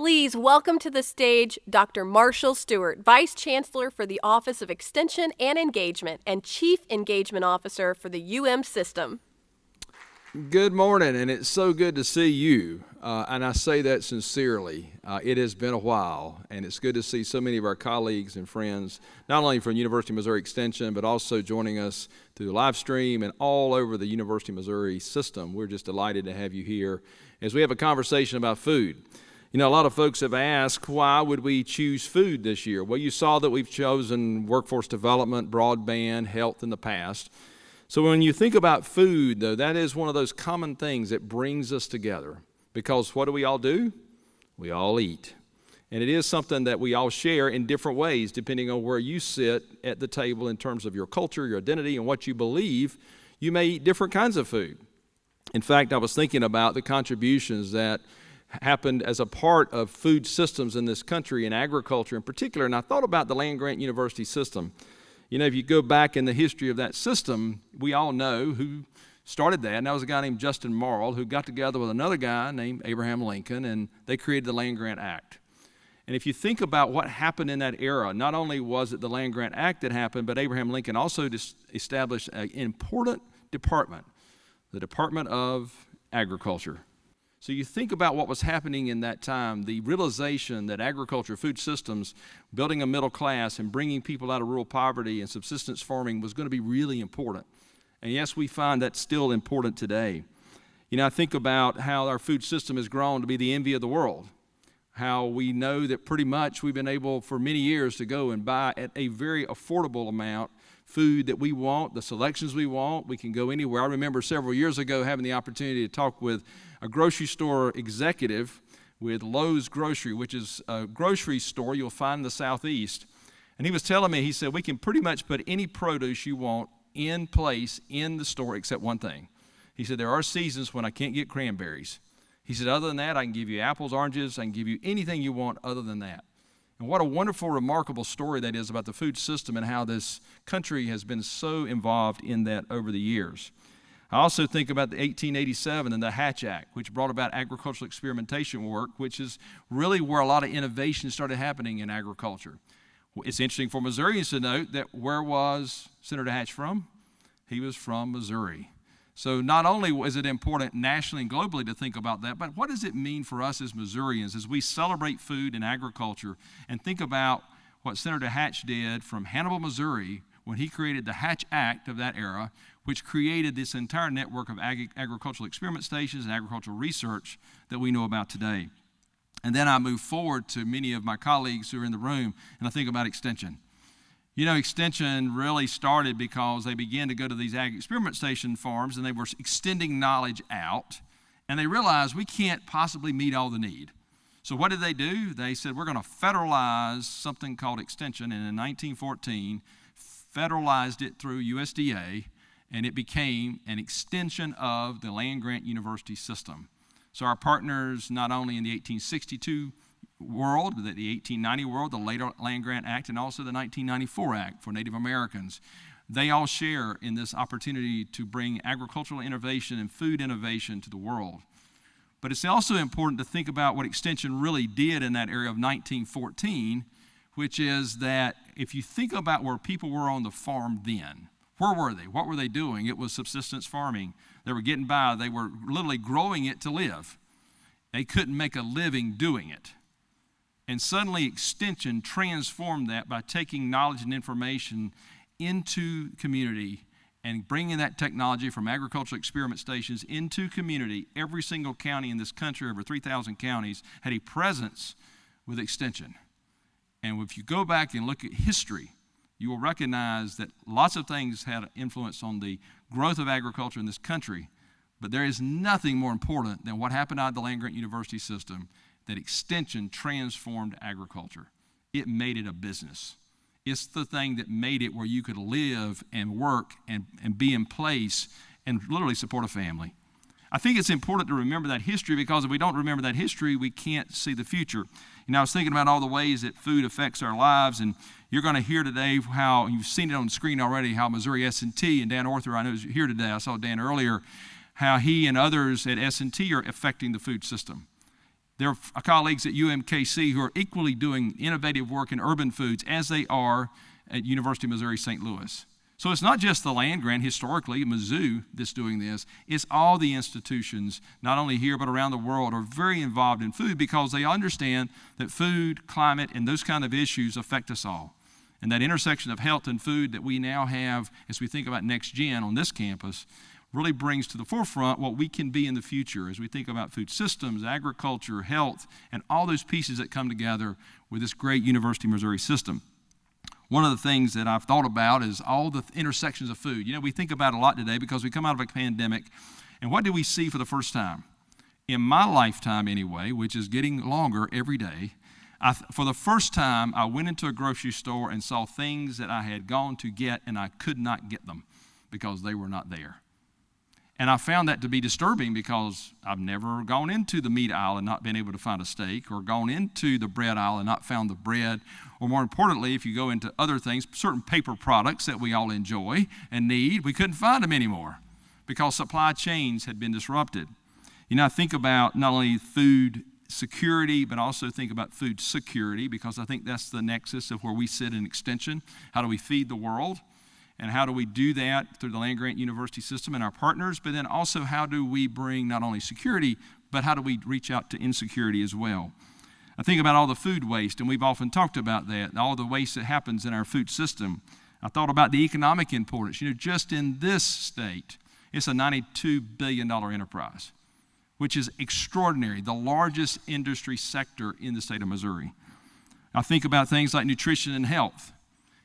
Please welcome to the stage Dr. Marshall Stewart, Vice Chancellor for the Office of Extension and Engagement and Chief Engagement Officer for the UM System. Good morning, and it's so good to see you, and I say that sincerely. It has been a while, and it's good to see so many of our colleagues and friends, not only from University of Missouri Extension, but also joining us through the live stream and all over the University of Missouri system. We're just delighted to have you here as we have a conversation about food. You know, a lot of folks have asked, why would we choose food this year? Well, you saw that we've chosen workforce development, broadband, health in the past. So when you think about food, though, that is one of those common things that brings us together. Because what do we all do? We all eat. And it is something that we all share in different ways, depending on where you sit at the table in terms of your culture, your identity, and what you believe. You may eat different kinds of food. In fact, I was thinking about the contributions that happened as a part of food systems in this country, and agriculture in particular, and I thought about the land-grant university system. You know, if you go back in the history of that system, we all know who started that, and that was a guy named Justin Morrill, who got together with another guy named Abraham Lincoln, and they created the Land-Grant Act. And if you think about what happened in that era, not only was it the Land-Grant Act that happened, but Abraham Lincoln also established an important department, the Department of Agriculture. So you think about what was happening in that time, the realization that agriculture, food systems, building a middle class and bringing people out of rural poverty and subsistence farming was going to be really important. And yes, we find that's still important today. You know, I think about how our food system has grown to be the envy of the world, how we know that pretty much we've been able for many years to go and buy at a very affordable amount food that we want, the selections we want. We can go anywhere. I remember several years ago having the opportunity to talk with a grocery store executive with Lowe's Grocery, which is a grocery store you'll find in the Southeast. And he was telling me, he said, we can pretty much put any produce you want in place in the store except one thing. He said, there are seasons when I can't get cranberries. He said, other than that, I can give you apples, oranges, I can give you anything you want other than that. And what a wonderful, remarkable story that is about the food system and how this country has been so involved in that over the years. I also think about the 1887 and the Hatch Act, which brought about agricultural experimentation work, which is really where a lot of innovation started happening in agriculture. It's interesting for Missourians to note that where was Senator Hatch from? He was from Missouri. So not only is it important nationally and globally to think about that, but what does it mean for us as Missourians as we celebrate food and agriculture and think about what Senator Hatch did from Hannibal, Missouri, when he created the Hatch Act of that era, which created this entire network of agricultural experiment stations and agricultural research that we know about today. And then I move forward to many of my colleagues who are in the room, and I think about extension. You know, extension really started because they began to go to these ag experiment station farms, and they were extending knowledge out, and they realized we can't possibly meet all the need. So what did they do? They said, we're going to federalize something called extension, and in 1914, federalized it through USDA, and it became an extension of the land-grant university system. So our partners, not only in the 1862 world, the 1890 world, the later Land-Grant Act, and also the 1994 Act for Native Americans, they all share in this opportunity to bring agricultural innovation and food innovation to the world. But it's also important to think about what extension really did in that area of 1914, which is that if you think about where people were on the farm then, where were they? What were they doing? It was subsistence farming. They were getting by. They were literally growing it to live. They couldn't make a living doing it. And suddenly extension transformed that by taking knowledge and information into community and bringing that technology from agricultural experiment stations into community. Every single county in this country, over 3,000 counties, had a presence with extension. And if you go back and look at history, you will recognize that lots of things had an influence on the growth of agriculture in this country, but there is nothing more important than what happened out of the land-grant university system, that extension transformed agriculture. It made it a business. It's the thing that made it where you could live and work and be in place and literally support a family. I think it's important to remember that history, because if we don't remember that history, we can't see the future. You know, I was thinking about all the ways that food affects our lives, and you're going to hear today how, you've seen it on the screen already, how Missouri S&T, and Dan Orther, I know, is here today. I saw Dan earlier, how he and others at S&T are affecting the food system. There are colleagues at UMKC who are equally doing innovative work in urban foods as they are at University of Missouri St. Louis. So it's not just the land grant historically, Mizzou, that's doing this. It's all the institutions, not only here but around the world, are very involved in food because they understand that food, climate, and those kind of issues affect us all. And that intersection of health and food that we now have as we think about next gen on this campus really brings to the forefront what we can be in the future as we think about food systems, agriculture, health, and all those pieces that come together with this great University of Missouri system. One of the things that I've thought about is all the intersections of food. You know, we think about it a lot today because we come out of a pandemic, and what do we see for the first time? In my lifetime anyway, which is getting longer every day, for the first time, I went into a grocery store and saw things that I had gone to get, and I could not get them because they were not there. And I found that to be disturbing because I've never gone into the meat aisle and not been able to find a steak, or gone into the bread aisle and not found the bread, or more importantly, if you go into other things, certain paper products that we all enjoy and need, we couldn't find them anymore because supply chains had been disrupted. You know, I think about not only food security, but also think about food security, because I think that's the nexus of where we sit in Extension. How do we feed the world? And how do we do that through the land grant university system and our partners? But then also, how do we bring not only security, but how do we reach out to insecurity as well? I think about all the food waste, and we've often talked about that, all the waste that happens in our food system. I thought about the economic importance. You know, just in this state, it's a $92 billion enterprise, which is extraordinary, the largest industry sector in the state of Missouri. I think about things like nutrition and health,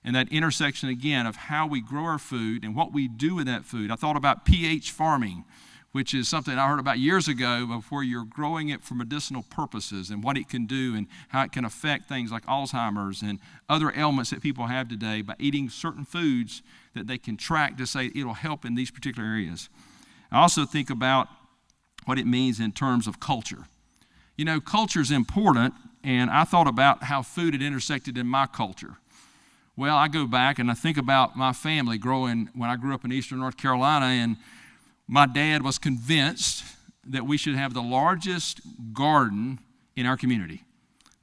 and that intersection again of how we grow our food and what we do with that food. I thought about pH farming, which is something I heard about years ago, of where you're growing it for medicinal purposes and what it can do and how it can affect things like Alzheimer's and other ailments that people have today by eating certain foods that they can track to say it'll help in these particular areas. I also think about what it means in terms of culture. You know, culture is important, and I thought about how food had intersected in my culture. Well, I go back and I think about my family growing when I grew up in eastern North Carolina, and my dad was convinced that we should have the largest garden in our community.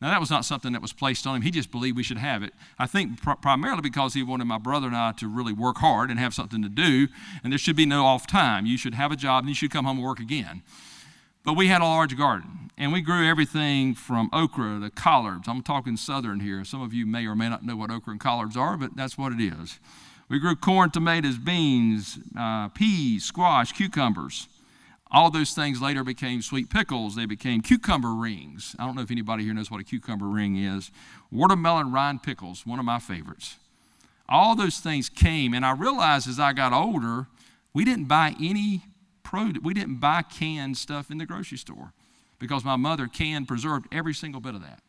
Now, that was not something that was placed on him. He just believed we should have it. I think primarily because he wanted my brother and I to really work hard and have something to do, and there should be no off time. You should have a job, and you should come home and work again. But we had a large garden, and we grew everything from okra to collards. I'm talking southern here. Some of you may or may not know what okra and collards are, but that's what it is. We grew corn, tomatoes, beans, peas, squash, cucumbers. All those things later became sweet pickles. They became cucumber rings. I don't know if anybody here knows what a cucumber ring is. Watermelon rind pickles, one of my favorites. All those things came, and I realized as I got older, we didn't buy any produce. We didn't buy canned stuff in the grocery store because my mother canned, preserved every single bit of that.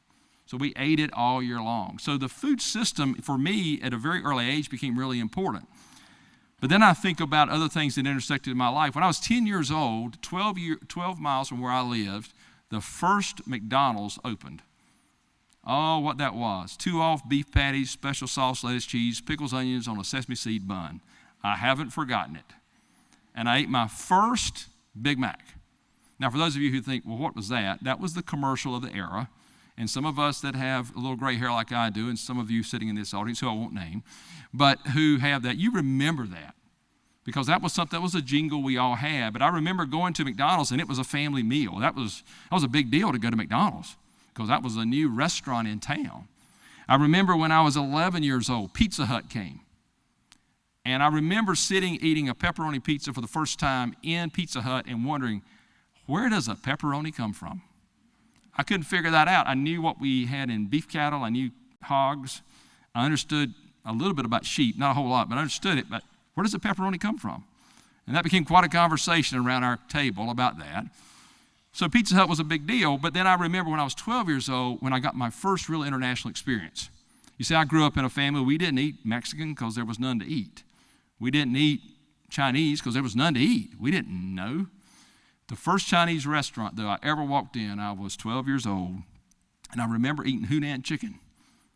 So we ate it all year long. So the food system, for me, at a very early age, became really important. But then I think about other things that intersected in my life. When I was 10 years old, 12 miles from where I lived, the first McDonald's opened. Oh, what that was. 2 off beef patties, special sauce, lettuce, cheese, pickles, onions on a sesame seed bun. I haven't forgotten it. And I ate my first Big Mac. Now, for those of you who think, well, what was that? That was the commercial of the era. And some of us that have a little gray hair like I do, and some of you sitting in this audience who I won't name, but who have that, you remember that. Because that was something, that was a jingle we all had. But I remember going to McDonald's, and it was a family meal. That was a big deal to go to McDonald's, because that was a new restaurant in town. I remember when I was 11 years old, Pizza Hut came. And I remember eating a pepperoni pizza for the first time in Pizza Hut and wondering, where does a pepperoni come from? I couldn't figure that out. I knew what we had in beef cattle. I knew hogs. I understood a little bit about sheep, not a whole lot, but I understood it. But where does the pepperoni come from? And that became quite a conversation around our table about that. So Pizza Hut was a big deal. But then I remember when I was 12 years old, when I got my first real international experience. You see, I grew up in a family, we didn't eat Mexican because there was none to eat. We didn't eat Chinese because there was none to eat. We didn't know. The first Chinese restaurant that I ever walked in, I was 12 years old, and I remember eating Hunan chicken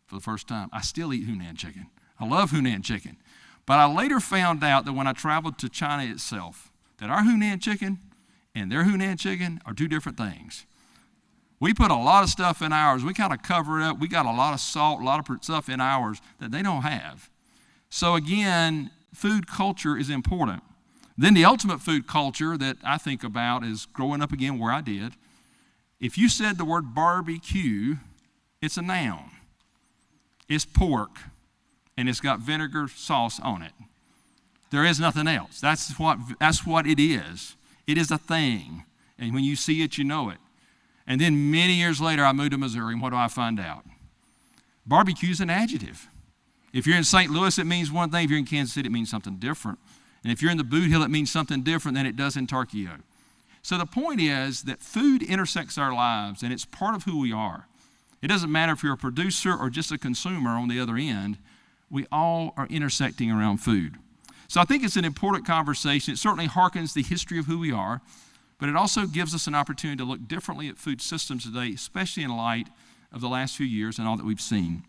for the first time. I still eat Hunan chicken. I love Hunan chicken. But I later found out that when I traveled to China itself, that our Hunan chicken and their Hunan chicken are two different things. We put a lot of stuff in ours. We kind of cover it up. We got a lot of salt, a lot of stuff in ours that they don't have. So again, food culture is important. Then the ultimate food culture that I think about is growing up again where I did. If you said the word barbecue, it's a noun. It's pork, and it's got vinegar sauce on it. There is nothing else. That's what it is. It is a thing. And when you see it, you know it. And then many years later, I moved to Missouri, and what do I find out? Barbecue is an adjective. If you're in St. Louis, it means one thing. If you're in Kansas City, it means something different. And if you're in the Boot Hill, it means something different than it does in Tarkio. So the point is that food intersects our lives, and it's part of who we are. It doesn't matter if you're a producer or just a consumer on the other end. We all are intersecting around food. So I think it's an important conversation. It certainly harkens the history of who we are, but it also gives us an opportunity to look differently at food systems today, especially in light of the last few years and all that we've seen.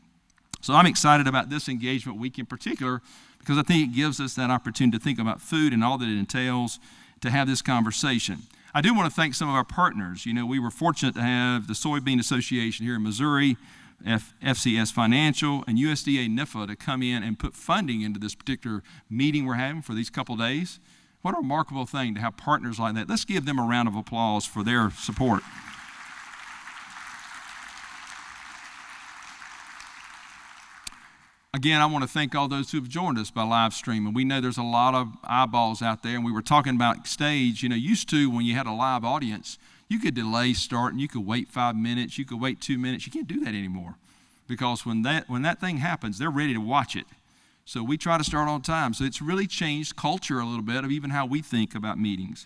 So I'm excited about this engagement week in particular because I think it gives us that opportunity to think about food and all that it entails to have this conversation. I do want to thank some of our partners. You know, we were fortunate to have the Soybean Association here in Missouri, FCS Financial, and USDA NIFA to come in and put funding into this particular meeting we're having for these couple days. What a remarkable thing to have partners like that. Let's give them a round of applause for their support. Again, I want to thank all those who have joined us by live stream. And we know there's a lot of eyeballs out there. And we were talking about stage. You know, used to when you had a live audience, you could delay starting. You could wait 5 minutes. You could wait 2 minutes. You can't do that anymore. Because when that thing happens, they're ready to watch it. So we try to start on time. So it's really changed culture a little bit of even how we think about meetings.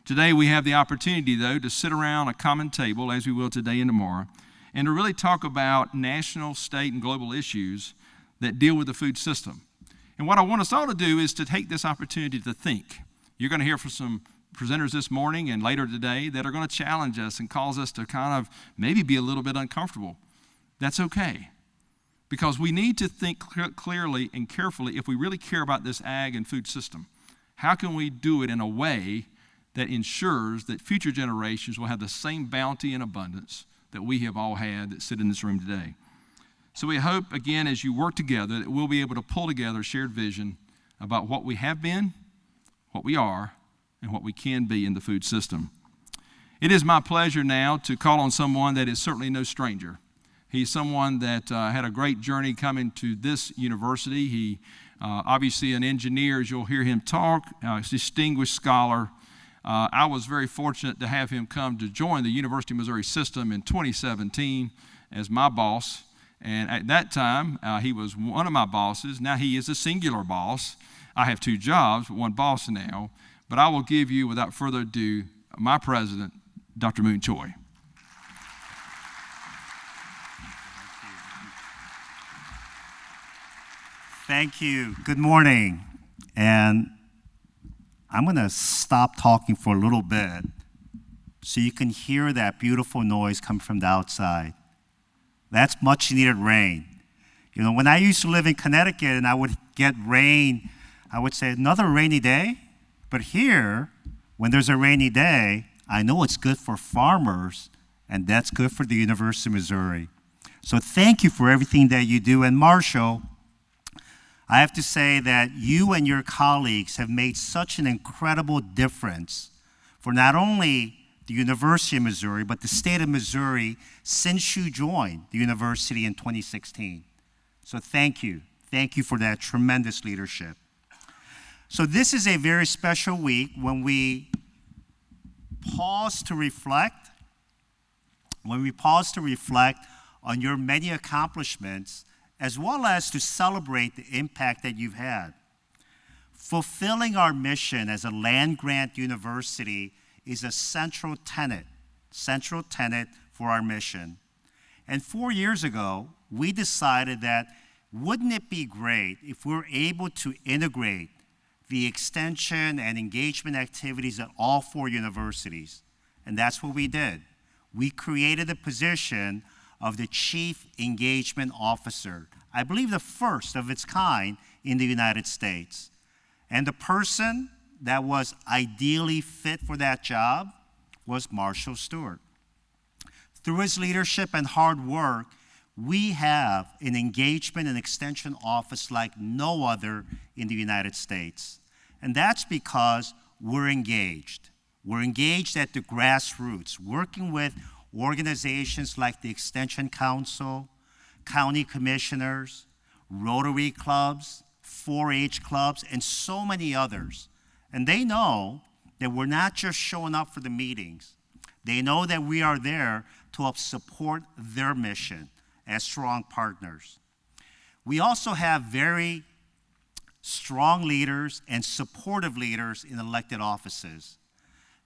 Today we have the opportunity, though, to sit around a common table, as we will today and tomorrow, and to really talk about national, state, and global issues that deal with the food system. And what I want us all to do is to take this opportunity to think. You're going to hear from some presenters this morning and later today that are going to challenge us and cause us to kind of maybe be a little bit uncomfortable. That's okay. Because we need to think clearly and carefully if we really care about this ag and food system. How can we do it in a way that ensures that future generations will have the same bounty and abundance that we have all had that sit in this room today? So we hope, again, as you work together, that we'll be able to pull together a shared vision about what we have been, what we are, and what we can be in the food system. It is my pleasure now to call on someone that is certainly no stranger. He's someone that had a great journey coming to this university. He obviously an engineer, as you'll hear him talk, a distinguished scholar. I was very fortunate to have him come to join the University of Missouri system in 2017 as my boss. And at that time, he was one of my bosses. Now he is a singular boss. I have 2 jobs, but one boss now. But I will give you, without further ado, my president, Dr. Mun Choi. Thank you. Good morning. And I'm going to stop talking for a little bit so you can hear that beautiful noise come from the outside. That's much needed rain. You know, when I used to live in Connecticut and I would get rain, I would say, another rainy day? But here, when there's a rainy day, I know it's good for farmers, and that's good for the University of Missouri. So thank you for everything that you do. And Marshall, I have to say that you and your colleagues have made such an incredible difference for not only the University of Missouri, but the state of Missouri since you joined the university in 2016. So thank you. Thank you for that tremendous leadership. So this is a very special week when we pause to reflect, on your many accomplishments, as well as to celebrate the impact that you've had. Fulfilling our mission as a land-grant university is a central tenet for our mission. And 4 years ago, we decided that wouldn't it be great if we were able to integrate the extension and engagement activities at all 4 universities? And that's what we did. We created the position of the Chief Engagement Officer, I believe the first of its kind in the United States. And the person that was ideally fit for that job was Marshall Stewart. Through his leadership and hard work, we have an engagement and extension office like no other in the United States. And that's because we're engaged. We're engaged at the grassroots, working with organizations like the Extension Council, county commissioners, Rotary clubs, 4-H clubs, and so many others. And they know that we're not just showing up for the meetings. They know that we are there to help support their mission as strong partners. We also have very strong leaders and supportive leaders in elected offices.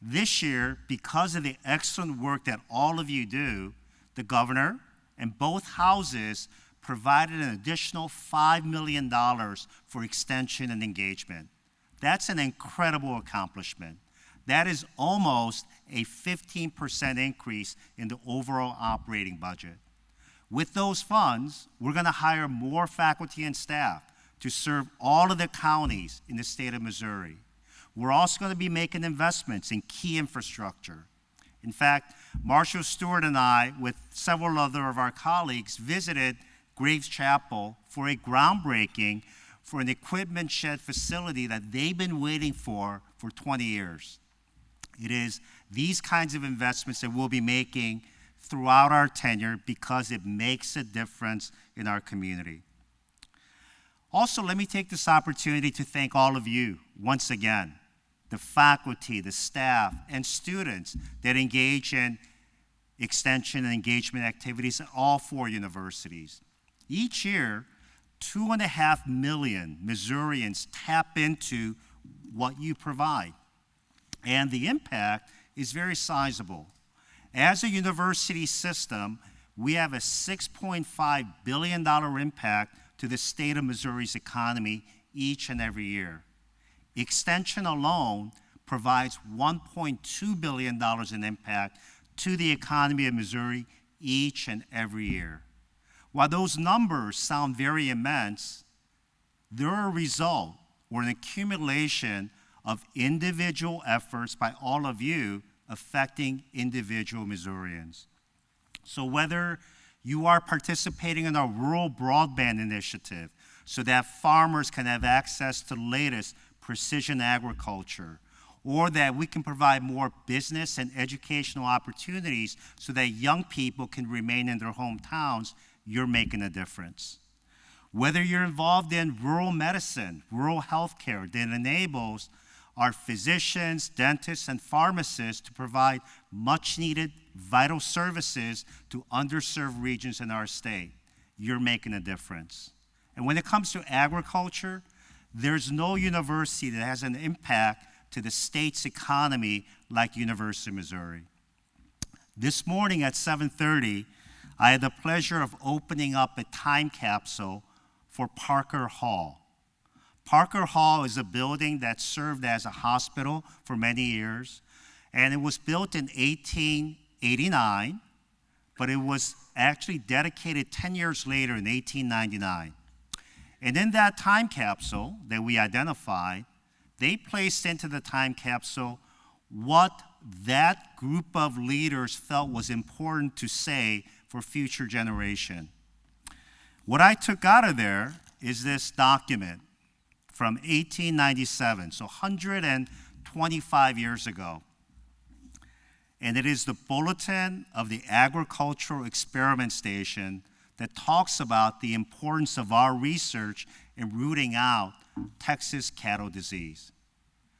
This year, because of the excellent work that all of you do, the governor and both houses provided an additional $5 million for extension and engagement. That's an incredible accomplishment. That is almost a 15% increase in the overall operating budget. With those funds, we're going to hire more faculty and staff to serve all of the counties in the state of Missouri. We're also going to be making investments in key infrastructure. In fact, Marshall Stewart and I, with several other of our colleagues, visited Graves Chapel for a groundbreaking for an equipment shed facility that they've been waiting for 20 years. It is these kinds of investments that we'll be making throughout our tenure because it makes a difference in our community. Also, let me take this opportunity to thank all of you once again, the faculty, the staff, and students that engage in extension and engagement activities at all 4 universities. Each year, 2.5 million Missourians tap into what you provide, and the impact is very sizable. As a university system, we have a $6.5 billion impact to the state of Missouri's economy each and every year. Extension alone provides $1.2 billion in impact to the economy of Missouri each and every year. While those numbers sound very immense, they're a result or an accumulation of individual efforts by all of you affecting individual Missourians. So whether you are participating in our rural broadband initiative so that farmers can have access to the latest precision agriculture, or that we can provide more business and educational opportunities so that young people can remain in their hometowns, you're making a difference. Whether you're involved in rural medicine, rural healthcare that enables our physicians, dentists, and pharmacists to provide much-needed vital services to underserved regions in our state, you're making a difference. And when it comes to agriculture, there's no university that has an impact to the state's economy like University of Missouri. This morning at 7:30, I had the pleasure of opening up a time capsule for Parker Hall. Parker Hall is a building that served as a hospital for many years, and it was built in 1889, but it was actually dedicated 10 years later in 1899. And in that time capsule that we identified, they placed into the time capsule what that group of leaders felt was important to say for future generation. What I took out of there is this document from 1897, so 125 years ago. And it is the Bulletin of the Agricultural Experiment Station that talks about the importance of our research in rooting out Texas cattle disease.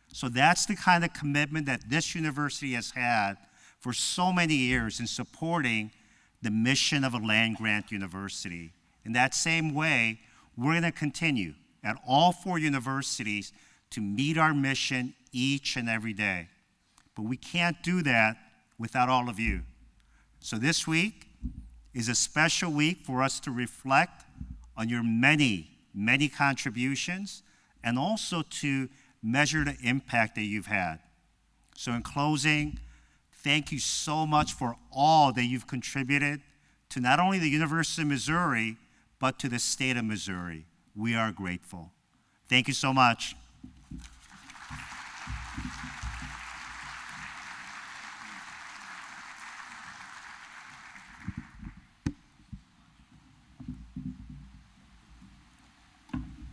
So that's the kind of commitment that this university has had for so many years in supporting the mission of a land-grant university. In that same way, we're going to continue at all 4 universities to meet our mission each and every day. But we can't do that without all of you. So this week is a special week for us to reflect on your many, many contributions and also to measure the impact that you've had. So in closing, thank you so much for all that you've contributed to not only the University of Missouri, but to the state of Missouri. We are grateful. Thank you so much.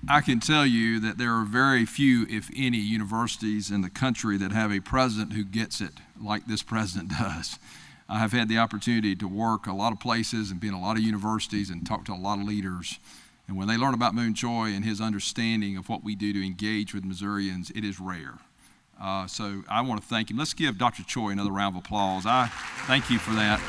I can tell you that there are very few, if any, universities in the country that have a president who gets it like this president does. I have had the opportunity to work a lot of places and be in a lot of universities and talk to a lot of leaders. And when they learn about Mun Choi and his understanding of what we do to engage with Missourians, it is rare. So I want to thank him. Let's give Dr. Choi another round of applause. I thank you for that.